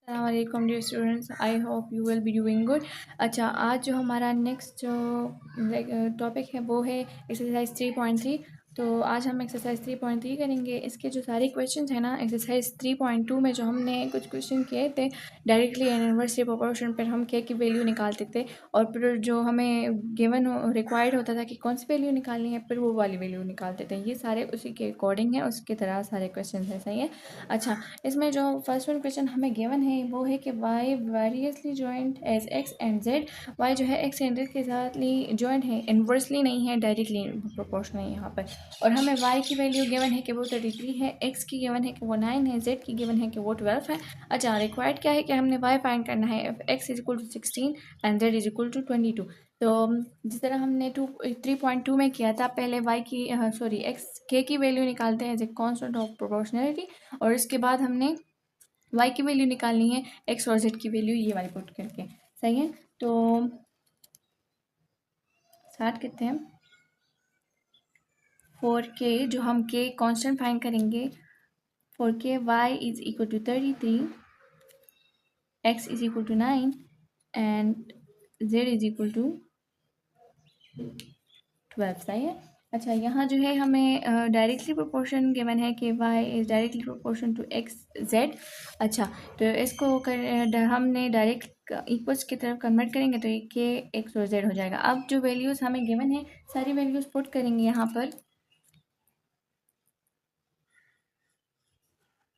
अस्सलाम dear students, I hope you will be doing good. अच्छा, आज जो हमारा नेक्स्ट जो टॉपिक है वो है एक्सरसाइज 3.3। तो आज हम एक्सरसाइज 3.3 करेंगे। इसके जो सारे क्वेश्चन हैं ना, एक्सरसाइज 3.2 में जो हमने कुछ क्वेश्चन किए थे डायरेक्टली एंड इनवर्सली प्रोपोर्शन पर हम के की वैल्यू निकालते थे, और फिर जो हमें गिवन रिक्वायर्ड होता था कि कौन सी वैल्यू निकालनी है, फिर वो वाली वैल्यू निकालते थे। ये सारे उसी के अकॉर्डिंग है, उसकी तरह सारे क्वेश्चन हैं। सही है। अच्छा, इसमें जो फर्स्ट वन क्वेश्चन हमें गिवन है वो है कि y varies jointly as x and z. Y जो है एक्स एंड जेड के साथ जॉइंट है, इन्वर्सली नहीं है, डायरेक्टली प्रोपोर्शनल है यहाँ पर। और हमें वाई की वैल्यू गिवन है कि वो 33 है, एक्स की गिवन है कि वो 9 है, जेड की गिवन है कि वो 12 है। अच्छा, रिक्वायर्ड क्या है कि हमने वाई फाइंड करना है if x is equal to 16 and z is equal to 22। तो जिस तरह हमने 3.2 में किया था, पहले वाई की एक्स के की वैल्यू निकालते हैं as a constant of proportionality, और इसके बाद हमने वाई की वैल्यू निकालनी है एक्स और जेड की वैल्यू ये वाली पुट करके। सही है। तो स्टार्ट करते हैं। फॉर के जो हम के कांस्टेंट फाइंड करेंगे, for k y is equal to 33, x is equal to 9 and z is equal to 12। सही है। अच्छा, यहाँ जो है हमें डायरेक्टली प्रोपोर्शन गिवन है कि y is directly proportion to x z. अच्छा, तो इसको हमने डायरेक्ट इक्वल्स की तरफ कन्वर्ट करेंगे तो ये के एक्स और जेड हो जाएगा। अब जो वैल्यूज़ हमें गिवन है सारी वैल्यूज़ पुट करेंगे यहाँ पर,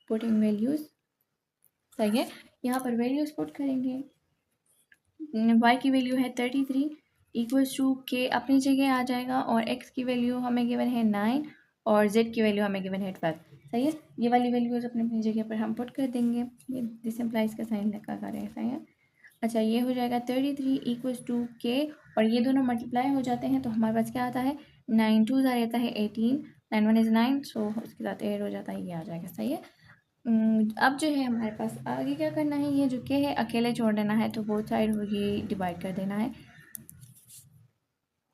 पुटिंग वैल्यूज़। सही है। यहाँ पर वैल्यूज़ पुट करेंगे। y की वैल्यू है 33 इक्वल्स टू के अपनी जगह आ जाएगा, और x की वैल्यू हमें गिवन है 9 और z की वैल्यू हमें गिवन है 12। सही है। ये वाली वैल्यूज़ अपनी अपनी जगह पर हम पुट कर देंगे। ये दिस इम्प्लाइज का साइन लगा कर रहे हैं। सही है। अच्छा, ये हो जाएगा 33 इक्वल्स टू के, और ये दोनों मल्टीप्लाई हो जाते हैं तो हमारे पास क्या आता है, 9 2 ज़ा रहता है 18, 9 1 इज़ 9, सो उसके साथ 8 हो जाता है, ये आ जाएगा। सही है। अब जो है हमारे पास आगे क्या करना है, ये जो के है अकेले छोड़ देना है, तो बोथ साइड ये डिवाइड कर देना है।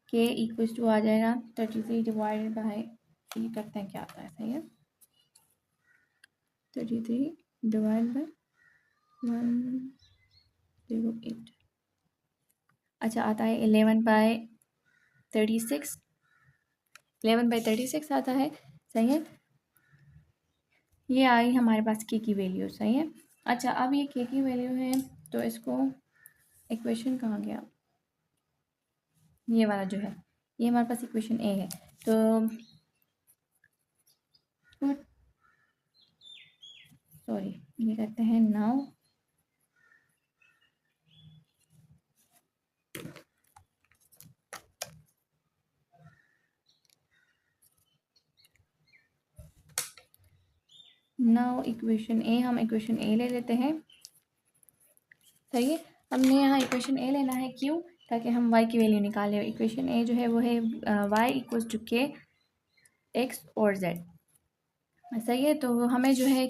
के इक्वल्स टू आ जाएगा 33 डिवाइडेड बाय, ये करते हैं क्या आता है। सही है। 33 डिवाइड बाय 108। अच्छा, आता है 11/36, 11/36 आता है। सही है। ये आई हमारे पास के की वैल्यू। सही है। अच्छा, अब ये के की वैल्यू है तो इसको इक्वेशन कहाँ गया, ये वाला जो है, ये हमारे पास इक्वेशन ए है। तो ये करते हैं नाउ। नाउ इक्वेशन ए, हम इक्वेशन ए ले लेते हैं। सही है। हमने यहाँ इक्वेशन ए लेना है, क्यों, ताकि हम y की वैल्यू निकालें। इक्वेशन ए जो है वो है y equals to K x और z। सही है। तो हमें जो है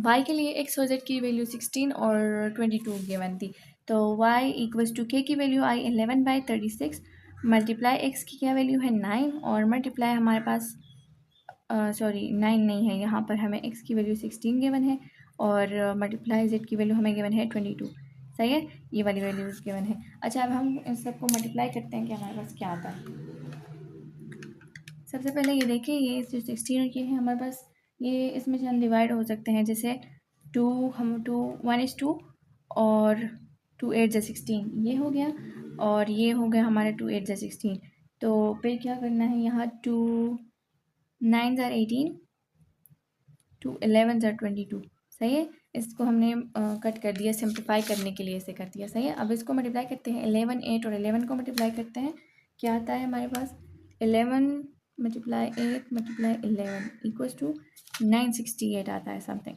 y के लिए x और z की वैल्यू 16 और 22 गिवन थी, तो y इक्वल्स टू के की वैल्यू आई 11/36, मल्टीप्लाई x की क्या वैल्यू है 9, और मल्टीप्लाई हमारे पास 9 नहीं है, यहाँ पर हमें x की वैल्यू 16 गिवन है, और मल्टीप्लाई z की वैल्यू हमें गिवन है 22। सही है। ये वाली वैल्यूज़ गिवन है। अच्छा, अब हम इन सबको मल्टीप्लाई करते हैं कि हमारे पास क्या आता है। सबसे पहले ये देखिए, ये जो 16 और ये है हमारे पास, ये इसमें से हम डिवाइड हो सकते हैं। जैसे 1 is 2 और 2 8 जा 16 ये हो गया, और ये हो गया हमारा 2 8 जा 16। तो फिर क्या करना है, यहाँ 2 9 ज़ा 18, 2 11 ज़ा 22। सही है। इसको हमने कट कर दिया, सिंप्लीफाई करने के लिए इसे कर दिया। सही है। अब इसको मल्टीप्लाई करते हैं, 11 8 और 11 को मल्टीप्लाई करते हैं, क्या आता है हमारे पास, 11 मल्टीप्लाई 8 मल्टीप्लाई 11 इक्वल्स टू 968 आता है, समथिंग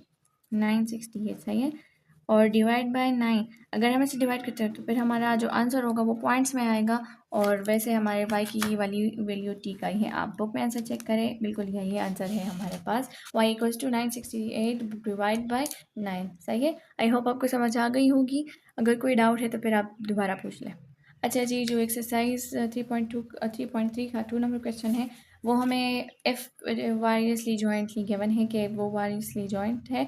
968। सही है। और डिवाइड बाय 9, अगर हम इसे डिवाइड करते हैं तो फिर हमारा जो आंसर होगा वो पॉइंट्स में आएगा, और वैसे हमारे y की वाली वैल्यू टी का ही है। आप बुक में आंसर चेक करें, बिल्कुल यही आंसर है हमारे पास, y equals to 968 divide by 9। सही है। आई होप आपको समझ आ गई होगी। अगर कोई डाउट है तो फिर आप दोबारा पूछ लें। अच्छा जी, जो एक्सरसाइज 3.3 का 2 नंबर क्वेश्चन है, वो हमें एफ़ वारियसली जॉइंटली गिवन है कि वो वारियसली जॉइंट है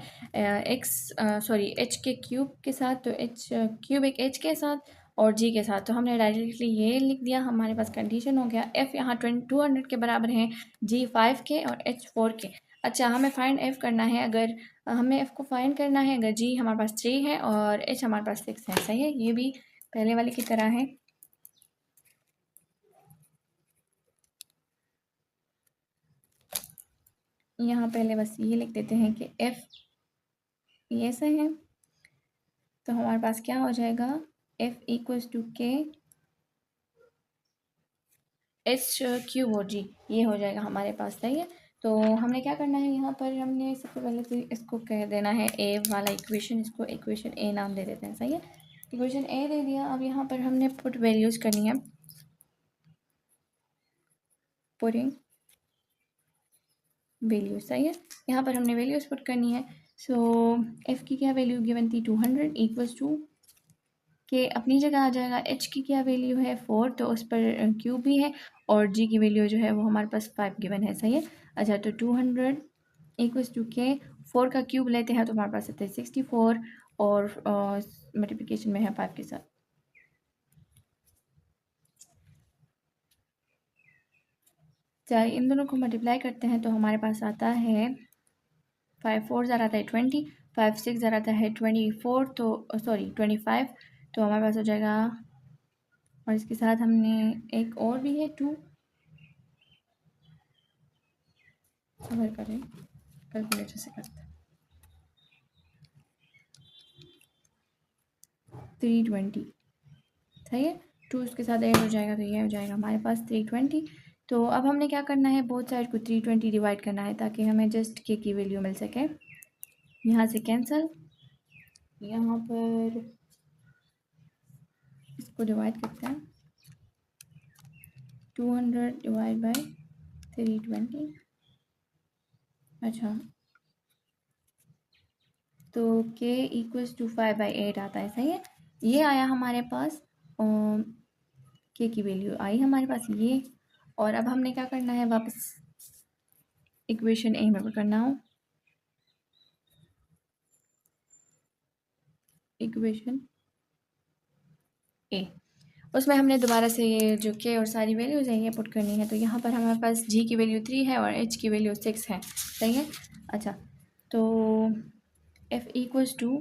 एच के क्यूब के साथ, तो एच क्यूब एक एच के साथ और जी के साथ। तो हमने डायरेक्टली ये लिख दिया, हमारे पास कंडीशन हो गया। एफ़ यहाँ 200 के बराबर है, जी 5 के और एच 4 के। अच्छा, हमें फाइंड एफ़ करना है, अगर हमें एफ़ को फाइंड करना है अगर जी हमारे पास 3 है और एच हमारे पास 6 है। सही है, ये भी पहले वाले की तरह है। यहाँ पहले बस ये लिख देते हैं कि एफ़ ये सही है, तो हमारे पास क्या हो जाएगा, एफ़ इक्वल्स टू के एच क्यूब और जी, ये हो जाएगा हमारे पास। सही है, तो हमने क्या करना है, यहाँ पर हमने सबसे पहले तो इसको कह देना है ए वाला इक्वेशन, इसको इक्वेशन ए नाम दे देते हैं। सही है, इक्वेशन ए दे दिया। अब यहाँ पर हमने पुट वैल्यूज़ करनी है, पुटिंग वैल्यू। सही है, यहाँ पर हमने वैल्यूज़ पुट करनी है। सो एफ़ की क्या वैल्यू गिवन थी, 200 इक्वल्स टू के अपनी जगह आ जाएगा। एच की क्या वैल्यू है, 4, तो उस पर क्यूब भी है, और जी की वैल्यू जो है वो हमारे पास 5 गिवन है। सही है, अच्छा, तो 200 इक्वल्स टू के 4 का क्यूब लेते हैं तो हमारे पास आता है 64, और मल्टीप्लिकेशन में है 5 के साथ। चाहे इन दोनों को मल्टीप्लाई करते हैं तो हमारे पास आता है 5 4 ज़रा आता है 20, 5 6 ज़रा आता है 24, तो सॉरी 25, तो हमारे पास हो जाएगा। और इसके साथ हमने एक और भी है 2, अगर करें कैलकुलेटर से करते हैं, 320। सही है, 2 उसके साथ ऐड हो जाएगा तो ये हो जाएगा हमारे पास 320। तो अब हमने क्या करना है, बोथ साइड को 320 डिवाइड करना है ताकि हमें जस्ट के की वैल्यू मिल सके। यहाँ से कैंसिल, यहाँ पर इसको डिवाइड करते हैं, 200 डिवाइड बाई 320। अच्छा, तो k इक्वल्स टू 5/8 आता है। सही है, ये आया हमारे पास, k की वैल्यू आई हमारे पास ये। और अब हमने क्या करना है, वापस इक्वेशन ए में करना हो, इक्वेशन ए, उसमें हमने दोबारा से ये जो के और सारी वैल्यूज़ हैं ये पुट करनी है। तो यहाँ पर हमारे पास जी की वैल्यू 3 है और एच की वैल्यू 6 है। सही है, अच्छा, तो एफ इक्वल्स टू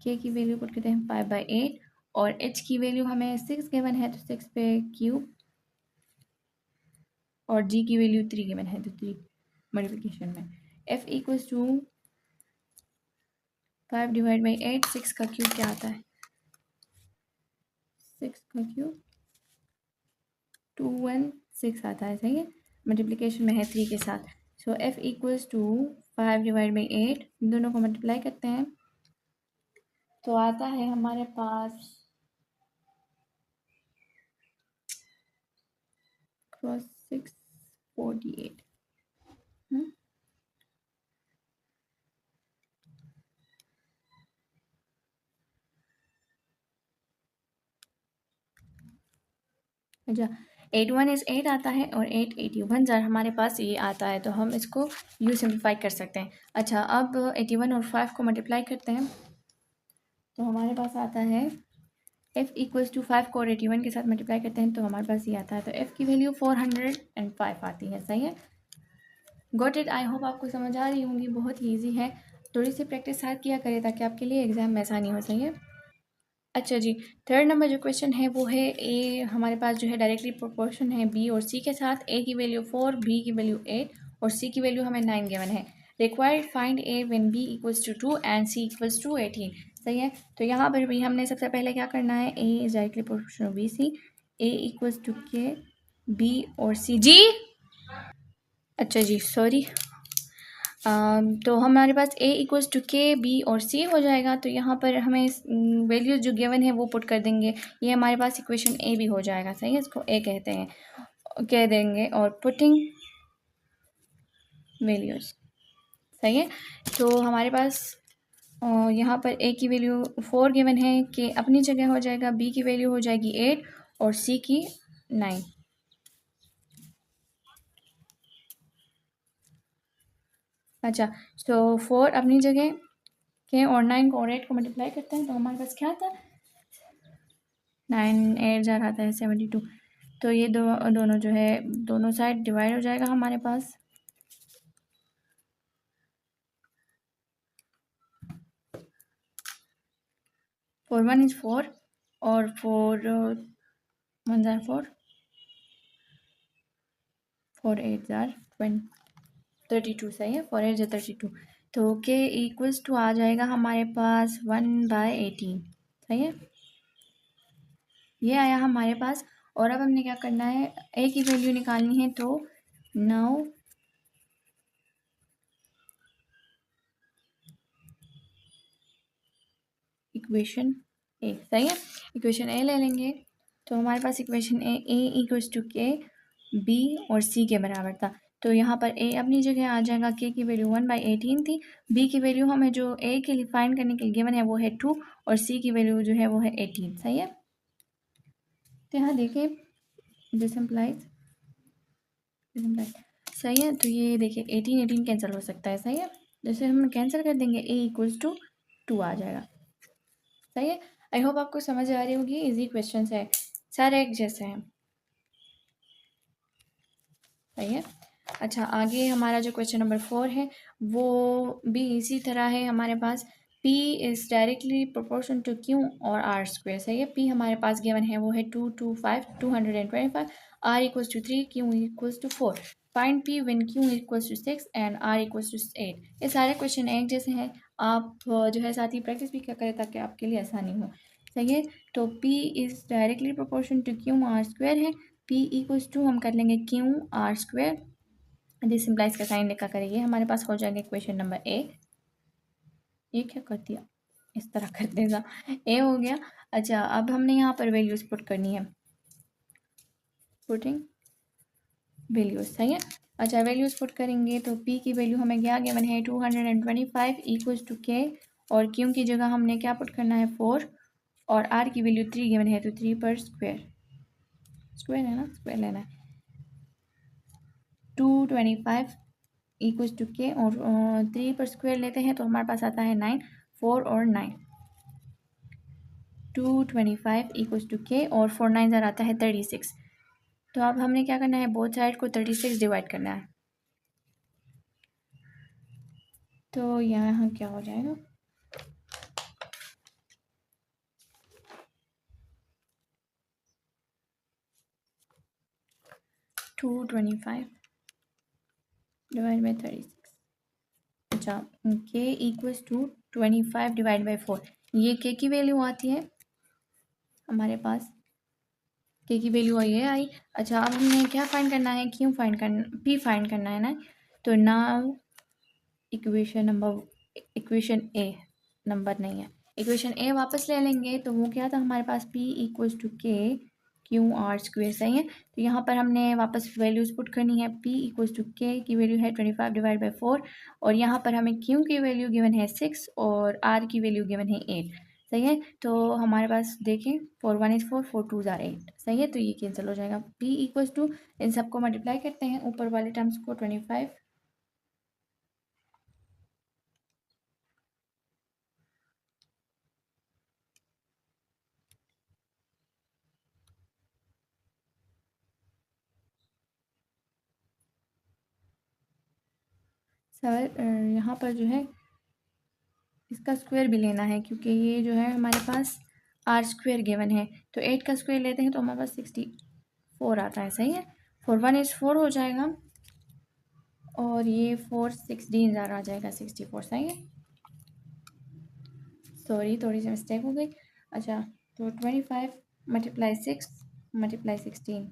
के की वैल्यू पुट करते हैं 5/8, और एच की वैल्यू हमें 6 गिवन है तो 6 पे क्यूब, और जी की वैल्यू 3 गिवन है तो 3 मल्टीप्लिकेशन में। F equals to 5 divide by 8, 6 का क्यूब क्या आता है, 6 का क्यूब 216 आता है। सही है, मल्टीप्लिकेशन में है 3 के साथ। So F equals to 5 divide by 8, दोनों को मल्टीप्लाई करते हैं तो आता है हमारे पास क्रॉस 648। अच्छा, 81 इज़ 8 आता है और 8 81 ज़र हमारे पास ये आता है, तो हम इसको यू सिम्प्लीफाई कर सकते हैं। अच्छा, अब 81 और 5 को मल्टीप्लाई करते हैं तो हमारे पास आता है एफ़ इक्वल्स टू 5 को और 81 के साथ मल्टीप्लाई करते हैं तो हमारे पास ये आता है, तो एफ़ की वैल्यू 405 आती है। सही है, गॉट इट, आई होप आपको समझ आ रही होंगी, बहुत ही ईजी है। थोड़ी सी प्रैक्टिस साथ किया करें ताकि आपके लिए एग्ज़ाम में आसानी हो। सही है, अच्छा जी, थर्ड नंबर जो क्वेश्चन है वो है ए, हमारे पास जो है डायरेक्टली प्रोपोर्शन है बी और सी के साथ। ए की वैल्यू 4, बी की वैल्यू 8 और सी की वैल्यू हमें 9 गिवन है। Required find a when b equals to 2 and c equals to 18। सही है, तो यहाँ पर भी हमने सबसे पहले क्या करना है, A is directly proportional B C, A equals to K B और सी जी। अच्छा जी, सॉरी, तो हमारे पास A equals to K B और सी हो जाएगा। तो यहाँ पर हमें वैल्यूज़ जो गिवन है वो पुट कर देंगे, ये हमारे पास इक्वेशन ए भी हो जाएगा। सही है, इसको ए कहते हैं, कह देंगे, और पुटिंग वैल्यूज़। सही है, तो हमारे पास यहाँ पर ए की वैल्यू 4 गिवन है, कि अपनी जगह हो जाएगा, बी की वैल्यू हो जाएगी 8 और सी की 9। अच्छा, तो 4 अपनी जगह के और 9 को और 8 को मल्टीप्लाई करते हैं तो हमारे पास क्या आता है, 9 8 जार आता है 72। तो ये दोनों जो है दोनों साइड डिवाइड हो जाएगा हमारे पास। फोर वन इज 4 और 4 1 जार 4, 4 8 जार 32, सही है, 4 8 जार 32। तो के इक्वल्स टू आ जाएगा हमारे पास 1/18, सही है, ये आया हमारे पास। और अब हमने क्या करना है, ए की वैल्यू निकालनी है, तो 9 इक्वेशन ए, सही है, इक्वेशन ए ले लेंगे। तो हमारे पास equation A equals to K B और सी के बराबर था। तो यहाँ पर ए अपनी जगह आ जाएगा, के की वैल्यू 1/18 थी, बी की वैल्यू हमें जो ए के लिए फाइंड करने के लिए गिवन है वो है 2 और सी की वैल्यू जो है वो है 18, सही है। तो यहाँ देखिए दिस इम्प्लाइज सही है, तो ये देखिए 18 कैंसिल हो सकता है, सही है, जैसे हम कैंसिल कर देंगे ए इक्वल्स टू 2 आ जाएगा, सही है। आई होप आपको समझ आ रही होगी, इजी क्वेश्चन है, सारे एक जैसे हैं, सही है। अच्छा, आगे हमारा जो क्वेश्चन नंबर 4 है वो भी इसी तरह है हमारे पास। P is directly proportion to Q और R स्क्वेयर, सही है। P हमारे पास गिवन है वो है 225 R equals to 3, Q equals to 4। Find P when Q equals to 6 and R equals to 8। ये सारे क्वेश्चन एक जैसे हैं, आप जो है साथ ही प्रैक्टिस भी क्या करें ताकि आपके लिए आसानी हो, सही है। तो P is directly proportion to Q R square है, P इक्वल्स टू हम कर लेंगे Q R square, this implies का साइन लिखा करेंगे, हमारे पास हो जाएगा क्वेश्चन नंबर ए। ये क्या कर दिया, इस तरह कर देगा, ए हो गया। अच्छा, अब हमने यहाँ पर वैल्यूज पुट करनी है, पुटिंग वैल्यूज, सही है। अच्छा, वैल्यूज पुट करेंगे तो पी की वैल्यू हमें क्या गिवन है 225 इक्वल्स टू के, और क्यू की जगह हमने क्या पुट करना है 4, और आर की वैल्यू 3 गिवन है, तो 3 पर स्क्वेयर, स्क्वेयर है ना, स्क्वेयर लेना है। 225 इक्वल्स टू के और 3 पर स्क्वेयर लेते हैं तो हमारे पास आता है 9, 4 और 9, 225 इक्वल्स टू के और 4 9 ज़र आता है 36। तो अब हमने क्या करना है, बोथ साइड को 36 डिवाइड करना है। तो यहाँ क्या हो जाएगा, 225 डिवाइड बाई 36। अच्छा, के इक्वल्स टू 25 डिवाइड बाई 4, ये के की वैल्यू आती है हमारे पास, के की वैल्यू ये आई। अच्छा, अब हमने क्या फाइंड करना है, क्यों फाइंड करना, पी फाइंड करना है ना। तो नाउ इक्वेशन ए नंबर नहीं है, इक्वेशन ए वापस ले लेंगे, तो वो क्या था हमारे पास, पी इक्वल्स टू के क्यू आर स्क्वेयर, सही है। तो यहाँ पर हमने वापस वैल्यूज पुट करनी है, पी इक्वल्स टू के की वैल्यू है 25 डिवाइड बाई 4, और यहाँ पर हमें क्यू की वैल्यू गिवन है 6 और आर की वैल्यू गिवन है 8, सही है। तो हमारे पास देखें 4 1 इज़ 4, 4 2 ज़ार 8, सही है, तो ये कैंसिल हो जाएगा। पी इक्वल्स टू, इन सबको मल्टीप्लाई करते हैं, ऊपर वाले टर्म्स को 25 सर यहाँ पर जो है इसका स्क्वायर भी लेना है, क्योंकि ये जो है हमारे पास आर स्क्वायर गिवन है, तो 8 का स्क्वायर लेते हैं तो हमारे पास 64 आता है, सही है। 4 1 इज़ 4 हो जाएगा, और ये 4 16 ज़ार आ जाएगा 64, सही है। सॉरी, थोड़ी सी मिस्टेक हो गई। अच्छा, तो 25 मल्टीप्लाई 6 मल्टीप्लाई 16,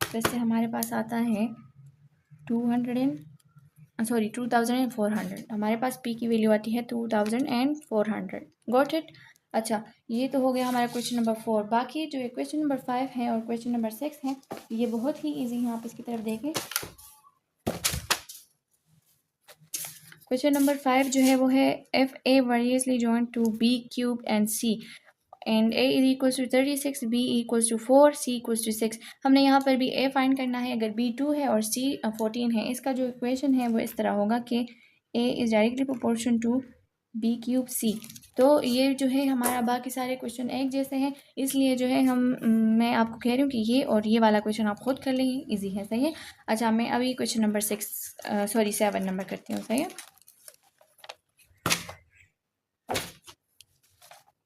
तो इससे हमारे पास आता है 2400, हमारे पास पी की वैल्यू आती है 2400, गॉट इट। अच्छा, ये तो हो गया हमारा क्वेश्चन नंबर 4। बाकी जो क्वेश्चन नंबर 5 है और क्वेश्चन नंबर 6 है, ये बहुत ही इजी है, आप इसकी तरफ देखें। क्वेश्चन नंबर 5 जो है वो है, F A variously joint to B cube and C, and A is equals to 36, B equals to 4, C equals to 6। हमने यहाँ पर भी ए फाइंड करना है। अगर बी 2 है और सी 14 है, इसका जो इक्वेशन है वो इस तरह होगा कि A is directly proportion to B cube C. तो ये जो है हमारा बाकी सारे क्वेश्चन एक जैसे हैं, इसलिए जो है मैं आपको कह रही हूँ कि ये और ये वाला क्वेश्चन आप खुद कर लेंगे, इजी है। सही है। अच्छा, मैं अभी क्वेश्चन नंबर 7 नंबर करती हूँ। सही है।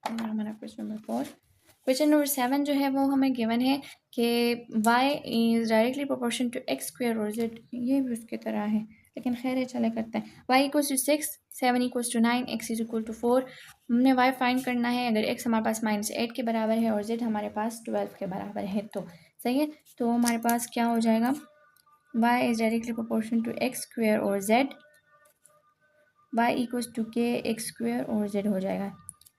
हमारा क्वेश्चन नंबर 7 जो है वो हमें गिवन है कि y is directly proportion to x square और z। ये भी उसकी तरह है, लेकिन खैर है, चले करते हैं। y equals to 6, 7 equals to 9, x is equal to 4। हमने y फाइंड करना है अगर x हमारे पास -8 के बराबर है और z हमारे पास 12 के बराबर है। तो सही है। तो हमारे पास क्या हो जाएगा, y is directly proportion to x square और z, y equals to k x square और z हो जाएगा।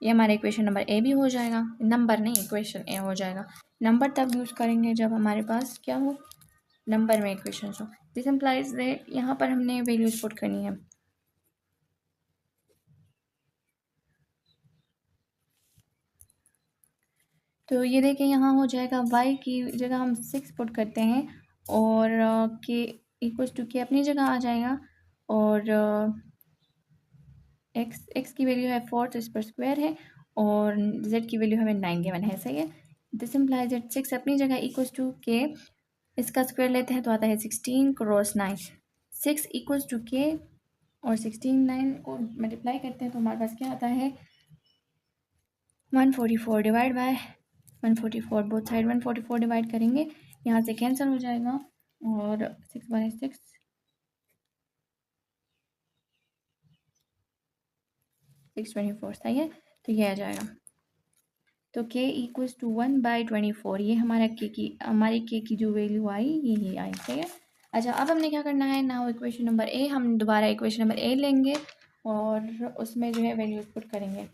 ये हमारा इक्वेशन नंबर ए भी हो जाएगा। नंबर नहीं, इक्वेशन ए हो जाएगा। नंबर तब यूज़ करेंगे जब हमारे पास क्या हो, नंबर में इक्वेशन हो। दिस इम्प्लाइज दैट यहाँ पर हमने वैल्यूज पुट करनी है। तो ये देखिए यहाँ हो जाएगा y की जगह हम 6 पुट करते हैं और के इक्वल्स टू के अपनी जगह आ जाएगा और x की वैल्यू है 4, तो इस पर स्क्वायर है और z की वैल्यू हमें 9 गिवन है। सही है। दिस इम्प्लाइज दैट 6 अपनी जगह इक्वल्स टू के, इसका स्क्वायर लेते हैं तो आता है 16 क्रॉस 9, 6 इक्वल्स टू के और 16 9 को मल्टीप्लाई करते हैं तो हमारे पास क्या आता है 144 divide by 144, both side 144 divide करेंगे, यहाँ से कैंसिल हो जाएगा और 6 बाय 6 624। सही है। तो ये आ जाएगा। तो k इक्वल्स टू 1/24, ये हमारी k की जो वैल्यू आई यही आई। सही है। अच्छा, अब हमने क्या करना है ना, इक्वेशन नंबर ए, हम दोबारा इक्वेशन नंबर ए लेंगे और उसमें जो है वैल्यूज पुट करेंगे।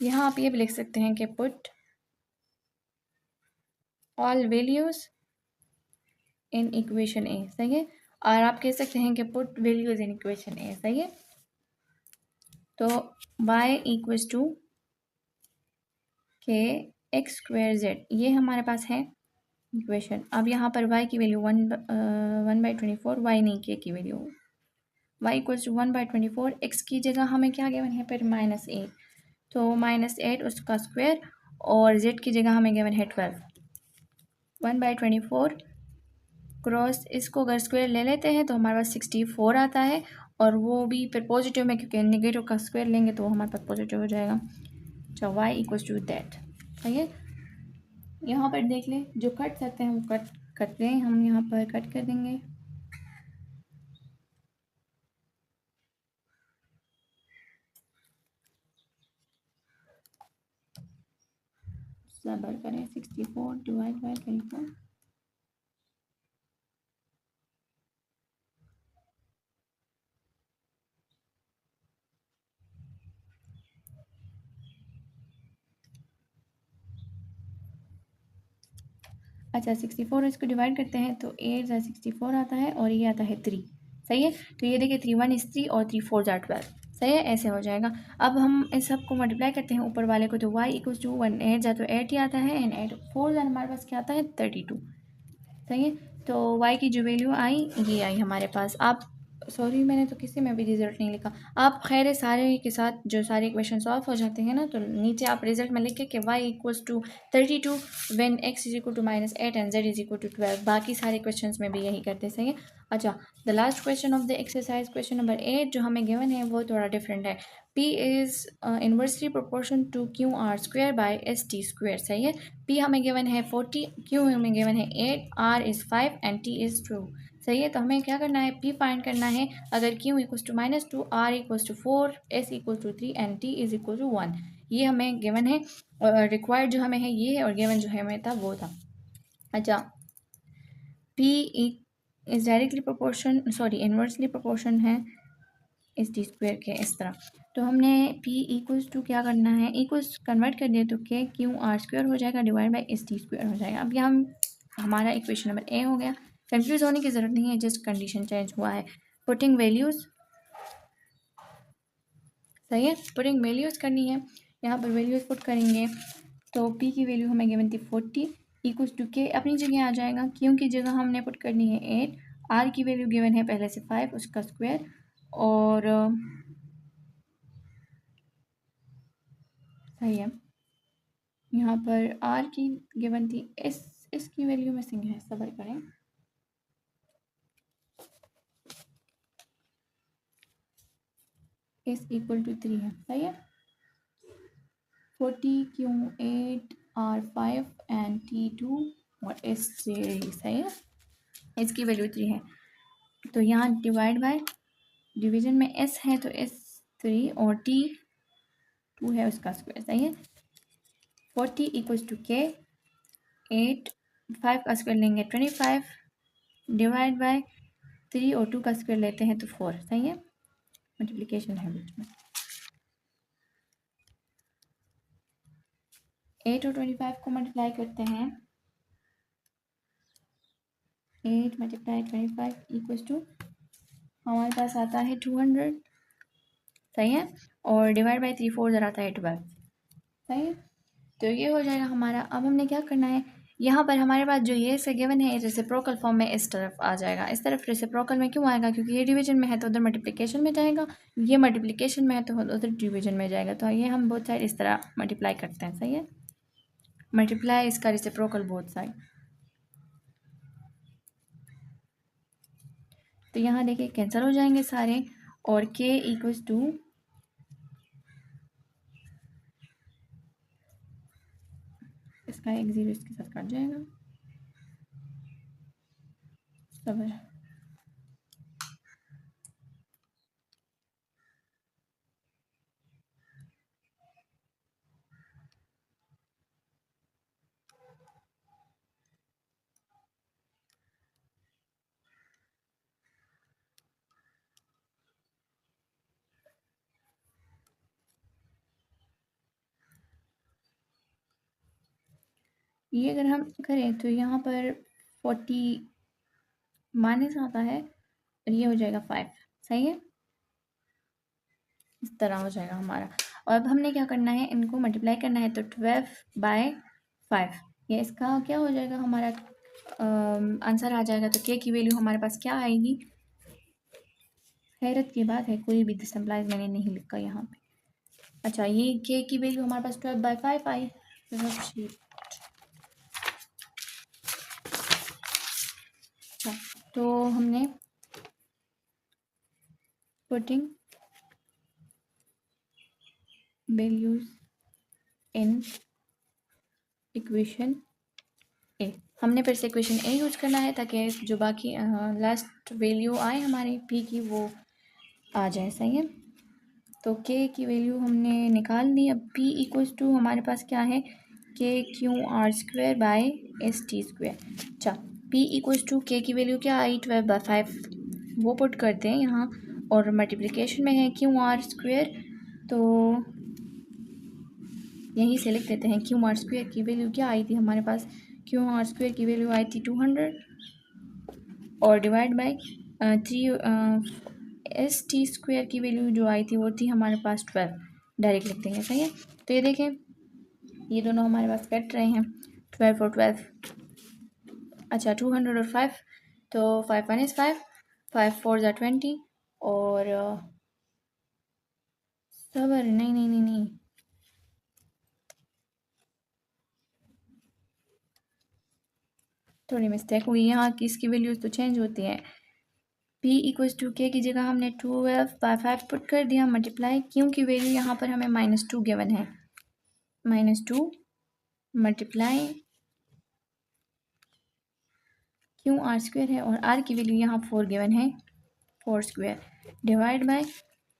यहाँ आप ये भी लिख सकते हैं कि put all values in equation A. सही है। और आप कह सकते हैं कि put values in equation A. सही है। तो y equals to K X square Z, ये हमारे पास है इक्वेशन। अब यहाँ पर y की वैल्यू 1/24, y नहीं k की value, y equals to 1/24, x की जगह हमें क्या गिवन है फिर -8, तो -8 उसका स्क्वायर और z की जगह हमें गिवन है 12। 1/24 क्रॉस, इसको अगर स्क्वायर ले लेते हैं तो हमारे पास 64 आता है और वो भी फिर पॉजिटिव में, क्योंकि नेगेटिव का स्क्वायर लेंगे तो हमारे पास पॉजिटिव हो जाएगा। अच्छा, y इक्वल्स टू दैट। सही है। यहाँ पर देख लें, जो कट सकते हैं वो कट करते हैं, हम यहाँ पर कट कर देंगे। सबर करें, 64 डिवाइड बाय 24, अच्छा 64 इसको डिवाइड करते हैं तो 8 ज़ा 64 आता है और ये आता है 3। सही है। तो ये देखिए 3 1 इज़ 3 और 3 4 ज़ा 12। सही है। ऐसे हो जाएगा। अब हम इस सब को मल्टीप्लाई करते हैं ऊपर वाले को, तो y इक्वल्स टू 1 8 ज़ा तो 8 ही आता है एंड 8 4 ज़ा हमारे पास क्या आता है 32। सही है। तो y की जो वैल्यू आई ये आई हमारे पास। आप सॉरी, मैंने तो किसी में भी रिजल्ट नहीं लिखा। आप खैर सारे के साथ जो सारे क्वेश्चन सॉल्व हो जाते हैं ना, तो नीचे आप रिजल्ट में लिखे कि y equals to 32 when x is equal to -8 and z is equal to 12। बाकी सारे क्वेश्चंस में भी यही करते। सही है। अच्छा, the last question of the exercise, question number 8 जो हमें गिवन है वो थोड़ा डिफरेंट है। p is inversely proportion to QR square by ST square. सही है। p हमें गिवन है 40, q हमें गिवन है 8, r is 5 and t is 2। सही है। तो हमें क्या करना है, p फाइंड करना है अगर q equals to -2, r equals to 4, s equals to 3 and t is equal to 1। ये हमें गिवन है, रिक्वायर्ड जो हमें है ये है और गिवन जो हमें था वो था। अच्छा, p is directly proportion, sorry inversely proportion है इस टी स्क्वायर के, इस तरह। तो हमने p इक्वल्स टू क्या करना है, इक्वल्स कन्वर्ट कर दिया तो के QR स्क्वायर हो जाएगा divide by S T square हो जाएगा। अब यहाँ हमारा इक्वेशन नंबर ए हो गया। कंफ्यूज होने की ज़रूरत नहीं है, जस्ट कंडीशन चेंज हुआ है। पुटिंग वैल्यूज़, सही है, पुटिंग वैल्यूज़ करनी है। यहाँ पर वैल्यूज़ पुट करेंगे तो पी की वैल्यू हमें गिवन थी 40 इक्वल्स टू के अपनी जगह आ जाएगा, क्यों की जगह हमने पुट करनी है 8, आर की वैल्यू गिवन है पहले से 5 उसका स्क्वायर, और सही है यहाँ पर आर की गिवन थी इसकी वैल्यू में सिंह है, सबर करें, इस इक्वल टू 3 है, सही है, 40 क्यू 8 आर 5 एंड टी 2 और एस 3, सही है, इसकी वैल्यू 3 है। तो यहाँ डिवाइड बाय, डिवीजन में एस है तो एस 3 और टी 2 है उसका स्क्वायर, सही है, 40 इक्वल्स टू के 8, 5 का स्क्वायर लेंगे 25 डिवाइड बाय 3 और 2 का स्क्वायर लेते हैं तो 4, सही है, मल्टीप्लिकेशन है बीच में, 8 और 25 को मल्टीप्लाई करते हैं, 8 मल्टीप्लाई 25 इक्वल्स टू हमारे पास आता है 200, सही है, और डिवाइड बाय 3 4 आता है 12, सही है, तो ये हो जाएगा हमारा। अब हमने क्या करना है, यहाँ पर हमारे पास जो ये से गिवन है रेसिप्रोकल फॉर्म में इस तरफ आ जाएगा, इस तरफ रेसिप्रोकल में क्यों आएगा, क्योंकि ये डिवीजन में है तो उधर मल्टीप्लिकेशन में जाएगा, ये मल्टीप्लिकेशन में है तो उधर डिवीजन में जाएगा, तो ये हम बोथ साइड इस तरह मल्टीप्लाई करते हैं, सही है, मल्टीप्लाई इसका रेसिप्रोकल बोथ साइड। तो यहाँ देखिए कैंसिल हो जाएंगे सारे, और k इक्वल्स टू इसका एक जीरो इसके साथ कट जाएगा, सबर, ये अगर हम करें तो यहाँ पर 40 माइनस आता है और ये हो जाएगा 5, सही है, इस तरह हो जाएगा हमारा। और अब हमने क्या करना है, इनको मल्टीप्लाई करना है, तो 12 बाय 5, ये इसका क्या हो जाएगा हमारा आंसर आ जाएगा। तो के की वैल्यू हमारे पास क्या आएगी, हैरत की बात है कोई भी डिसम्प्लाइज मैंने नहीं लिखा यहाँ पे, अच्छा ये के की वैल्यू हमारे पास 12 बाय 5 आई, अच्छा तो हमने पुटिंग वैल्यूज इन इक्वेशन ए, हमने फिर से इक्वेशन ए यूज करना है ताकि जो बाकी लास्ट वैल्यू आए हमारी पी की वो आ जाए, सही है, तो के की वैल्यू हमने निकाल ली। अब पी इक्वल्स टू हमारे पास क्या है, के Q R square by S T square, अच्छा पी इक्वल्स टू के की वैल्यू क्या आई 12 बाय 5, वो पुट करते हैं यहाँ, और मल्टीप्लिकेशन में है क्यू आर स्क्वायर, तो यहीं से लिख देते हैं क्यू आर स्क्वायर की वैल्यू क्या आई थी हमारे पास, क्यू आर स्क्वायर की वैल्यू आई थी 200 और divide by 3 S T square की वैल्यू जो आई थी वो थी हमारे पास 12, डायरेक्ट लिख देंगे, सही है, तो ये देखें ये दोनों हमारे पास कट रहे हैं, 12 और 12, अच्छा 200 और 5, तो 5 1 is 5, 5 4 ज़ा 20, और सबर नहीं नहीं नहीं नहीं थोड़ी मिस्टेक हुई, यहाँ की इसकी वैल्यूज तो चेंज होती है, p इक्वल्स टू के की जगह हमने 12 बाय 5 पुट कर दिया मल्टीप्लाई, क्यों की वैल्यू यहाँ पर हमें -2 गिवन है, -2 मल्टीप्लाई क्यों आर स्क्वायर है और आर की वैल्यू यहाँ 4 गिवन है, 4 स्क्वायर डिवाइड बाय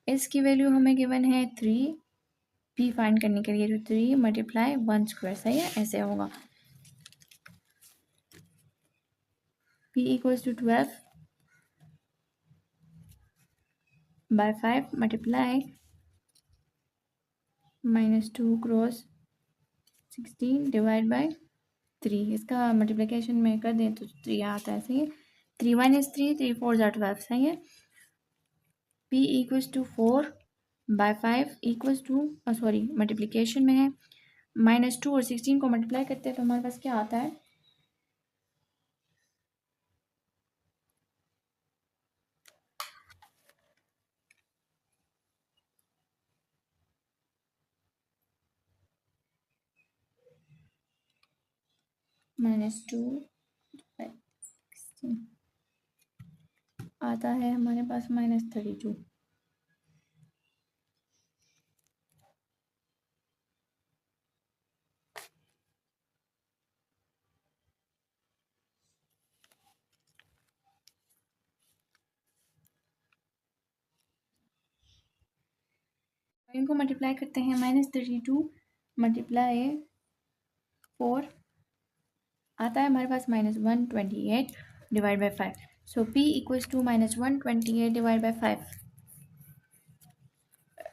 एस की वैल्यू हमें गिवन है 3, पी फाइंड करने के लिए, तो 3 मल्टीप्लाई 1 स्क्वायर, सही है, ऐसे होगा, p equals to 12 by 5 multiply -2 cross 16 divide by 3, इसका मल्टीप्लिकेशन में कर दें तो 3 आता है, सही है, 3 1 is 3, 3 4 ज़ा 12, सही है, p equals to 4/5 equals to sorry multiplication में है -2 और 16 को मल्टीप्लाई करते हैं तो हमारे पास क्या आता है -2 आता है हमारे पास -32। इनको मल्टीप्लाई करते हैं -32 मल्टीप्लाई 4 आता है हमारे पास -128 divide by 5। So p equals to -128 divide by 5।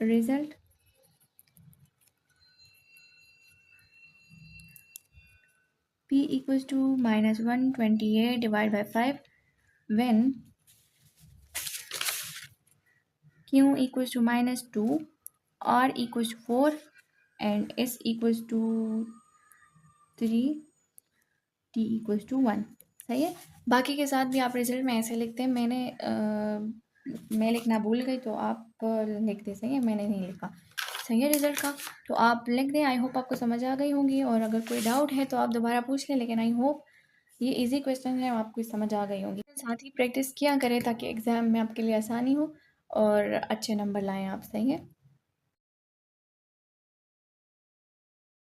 Result p equals to -128 divided by 5 when q equals to -2, r equals to 4 and s equals to 3, t equals to 1। सही है। बाकी के साथ भी आप रिजल्ट में ऐसे लिखते हैं। मैं लिखना भूल गई तो आप लिख दे। सही है, मैंने नहीं लिखा। सही है रिजल्ट का, तो आप लिख दें। आई होप आपको समझ आ गई होंगी और अगर कोई डाउट है तो आप दोबारा पूछ लें, लेकिन आई होप ये इजी क्वेश्चन है, आपको समझ आ गई होंगी। साथ ही प्रैक्टिस किया करें ताकि एग्ज़ाम में आपके लिए आसानी हो और अच्छे नंबर लाएं आप। सही है।